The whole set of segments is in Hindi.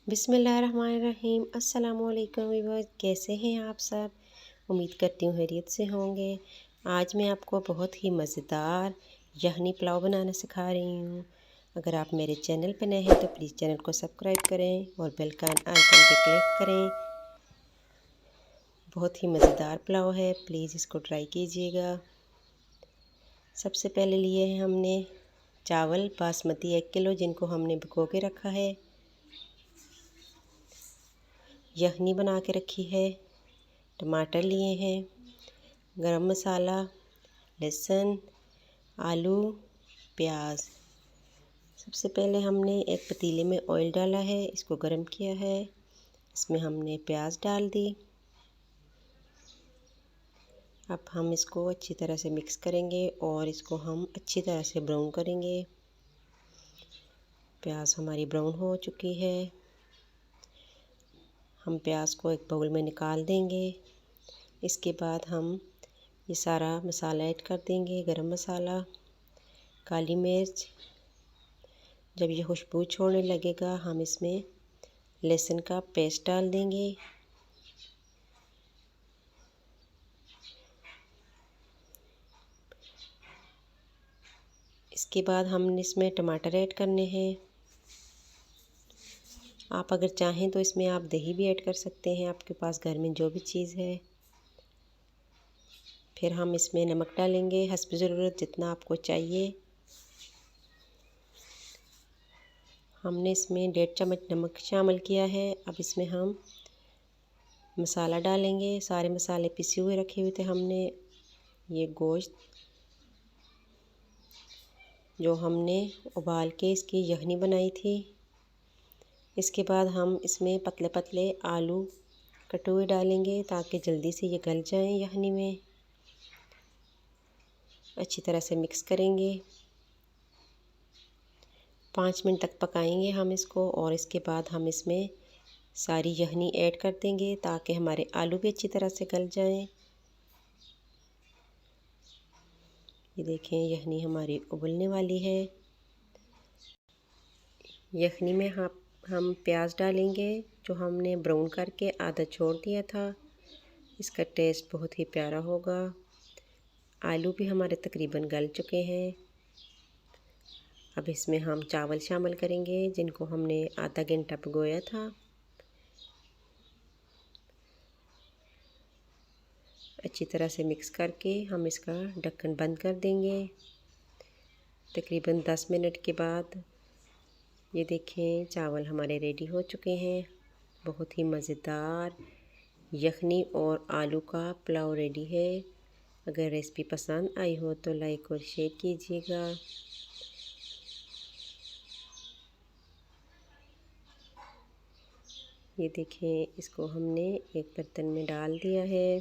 बिस्मिल्लाहिर्रहमानिर्रहीम। अस्सलामुअलैकुम व्यूअर्स, कैसे हैं आप सब। उम्मीद करती हूँ खैरियत से होंगे। आज मैं आपको बहुत ही मज़ेदार यखनी पुलाव बनाना सिखा रही हूँ। अगर आप मेरे चैनल पर नए हैं तो प्लीज़ चैनल को सब्सक्राइब करें और बेल का आइकन पर क्लिक करें। बहुत ही मज़ेदार पुलाव है, प्लीज़ इसको ट्राई कीजिएगा। सबसे पहले लिए हैं हमने चावल बासमती 1 किलो, जिनको हमने भिगो के रखा है। यखनी बना के रखी है। टमाटर लिए हैं, गरम मसाला, लहसुन, आलू, प्याज। सबसे पहले हमने एक पतीले में ऑयल डाला है, इसको गरम किया है। इसमें हमने प्याज डाल दी। अब हम इसको अच्छी तरह से मिक्स करेंगे और इसको हम अच्छी तरह से ब्राउन करेंगे। प्याज हमारी ब्राउन हो चुकी है। हम प्याज को एक बाउल में निकाल देंगे। इसके बाद हम ये सारा मसाला ऐड कर देंगे। गरम मसाला, काली मिर्च। जब ये खुशबू छोड़ने लगेगा हम इसमें लहसुन का पेस्ट डाल देंगे। इसके बाद हम इसमें टमाटर ऐड करने हैं। आप अगर चाहें तो इसमें आप दही भी ऐड कर सकते हैं, आपके पास घर में जो भी चीज़ है। फिर हम इसमें नमक डालेंगे हस्ब ज़रूरत, जितना आपको चाहिए। हमने इसमें 1.5 चम्मच नमक शामिल किया है। अब इसमें हम मसाला डालेंगे। सारे मसाले पिसे हुए रखे हुए थे हमने। ये गोश्त जो हमने उबाल के इसकी यखनी बनाई थी। इसके बाद हम इसमें पतले पतले आलू कटे हुए डालेंगे ताकि जल्दी से ये गल जाएं यखनी में। अच्छी तरह से मिक्स करेंगे। 5 मिनट तक पकाएंगे हम इसको और इसके बाद हम इसमें सारी यखनी ऐड कर देंगे ताकि हमारे आलू भी अच्छी तरह से गल जाएं। ये देखें, यखनी हमारी उबलने वाली है। यखनी में हम प्याज डालेंगे जो हमने ब्राउन करके आधा छोड़ दिया था। इसका टेस्ट बहुत ही प्यारा होगा। आलू भी हमारे तकरीबन गल चुके हैं। अब इसमें हम चावल शामिल करेंगे जिनको हमने आधा घंटा भिगोया था। अच्छी तरह से मिक्स करके हम इसका ढक्कन बंद कर देंगे। तकरीबन 10 मिनट के बाद ये देखें, चावल हमारे रेडी हो चुके हैं। बहुत ही मज़ेदार यखनी और आलू का पुलाव रेडी है। अगर रेसिपी पसंद आई हो तो लाइक और शेयर कीजिएगा। ये देखें, इसको हमने एक बर्तन में डाल दिया है।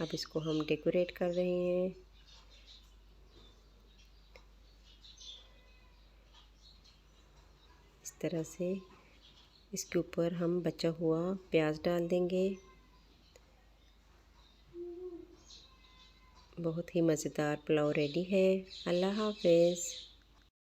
अब इसको हम डेकोरेट कर रहे हैं। इस तरह से इसके ऊपर हम बचा हुआ प्याज डाल देंगे। बहुत ही मज़ेदार पुलाव रेडी है। अल्लाह हाफ़िज़।